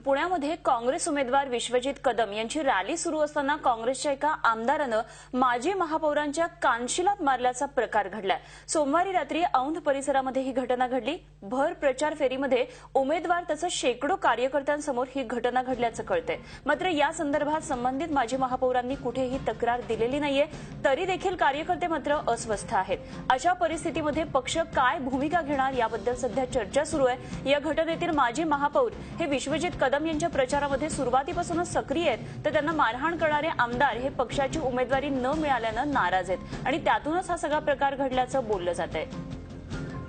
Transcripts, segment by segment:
पुण्यामध्ये काँग्रेस उमेदवार विश्वजित कदम यांची रॅली सुरू असताना काँग्रेसच्या एका आमदारानं माजी महापौरांच्या कानशिलात मारल्याचा प्रकार घडलाय। सोमवारी रात्री औंध परिसरामध्ये ही घटना घडली। भर प्रचार फेरीमध्ये उमेदवार तसंच शेकडो कार्यकर्त्यांसमोर ही घटना घडल्याचं कळतंय। मात्र या संदर्भात संबंधित माजी महापौरांनी कुठेही तक्रार दिलेली नाहीये, तरी देखील कार्यकर्ते मात्र अस्वस्थ आहेत। अशा परिस्थितीमध्ये पक्ष काय भूमिका घेणार याबद्दल सध्या चर्चा सुरू आहे। या घटनेतील माजी महापौर हे विश्वजित कदम यांच्या प्रचारामध्ये सुरुवातीपासूनच सक्रिय आहेत, तर त्यांना मारहाण करणारे आमदार हे पक्षाची उमेदवारी न मिळाल्यानं नाराज आहेत आणि त्यातूनच हा सगळा प्रकार घडल्याचं बोललं जातंय।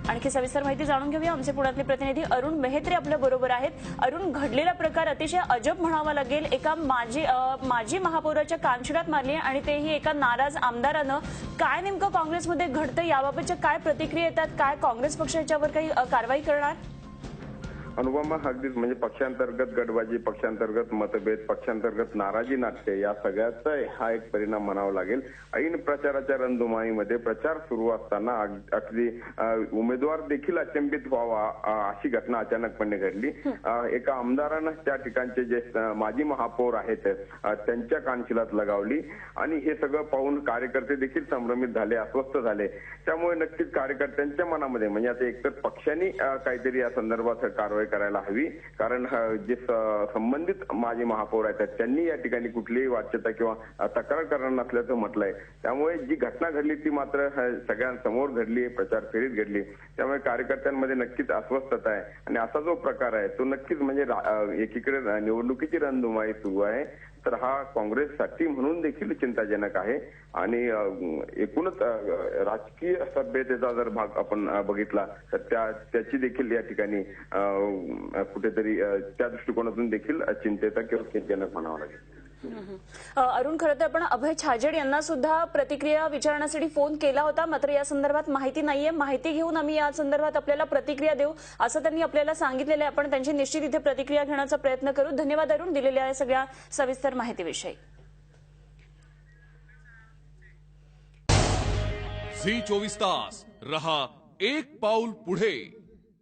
आणखी सविस्तर माहिती जाणून घेऊया। आमचे पुण्यातले प्रतिनिधी अरुण मेहत्रे आपल्या बरोबर आहेत। अरुण, घडलेला प्रकार अतिशय अजब म्हणावा लागेल। एका माजी महापौराच्या कानशिलात मारली आणि तेही एका नाराज आमदारानं। काय नेमकं काँग्रेसमध्ये घडतं याबाबतच्या काय प्रतिक्रिया येतात? काय काँग्रेस पक्ष याच्यावर काही कारवाई करणार? अनुपमा, अगदीच म्हणजे पक्षांतर्गत गटबाजी, पक्षांतर्गत मतभेद, पक्षांतर्गत नाराजी नाट्य या सगळ्याचा हा एक परिणाम म्हणावा लागेल। ऐन प्रचाराच्या रणधुमाळीमध्ये प्रचार सुरू असताना अगदी उमेदवार देखील अचंबित व्हावा अशी घटना अचानकपणे घडली। एका आमदारानं त्या ठिकाणचे जे माजी महापौर आहेत त्यांच्या कानशिलात लगावली आणि हे सगळं पाहून कार्यकर्ते देखील संभ्रमित झाले, अस्वस्थ झाले। त्यामुळे नक्कीच कार्यकर्त्यांच्या मनामध्ये म्हणजे आता एकतर पक्षांनी काहीतरी या संदर्भात कारवाई करायला हवी, कारण जे संबंधित माजी महापौर आहेत त्यांनी या ठिकाणी कुठलीही वाच्यता किंवा तक्रार करणार नसल्याचं म्हटलंय। त्यामुळे जी घटना घडली ती मात्र सगळ्यांसमोर घडली, प्रचार फेरीत घडली। त्यामुळे कार्यकर्त्यांमध्ये नक्कीच अस्वस्थता आहे आणि असा जो प्रकार आहे तो नक्कीच म्हणजे एकीकडे निवडणुकीची रणधुमाळी सुरू आहे, तर हा काँग्रेससाठी म्हणून देखील चिंताजनक आहे आणि एकूणच राजकीय सभ्यतेचा जर भाग आपण बघितला तर त्याची देखील या ठिकाणी कुठेतरी त्या दृष्टिकोनातून देखील चिंतेचा किंवा चिंताजनक म्हणावं लागेल। अरुण, खरं तर आपण अभय छाजेड यांना सुद्धा प्रतिक्रिया विचारण्यासाठी फोन केला होता, मात्र या संदर्भात माहिती नाहीये। माहिती घेऊन आम्ही या संदर्भात आपल्याला प्रतिक्रिया देऊ असं त्यांनी आपल्याला सांगितलेलं आहे। आपण त्यांची निश्चित इथे प्रतिक्रिया घेण्याचा प्रयत्न करू। धन्यवाद अरुण, दिलेल्या या सगळ्या सविस्तर माहितीविषयी। झी 24 तास रहा एक पाऊल पुढे।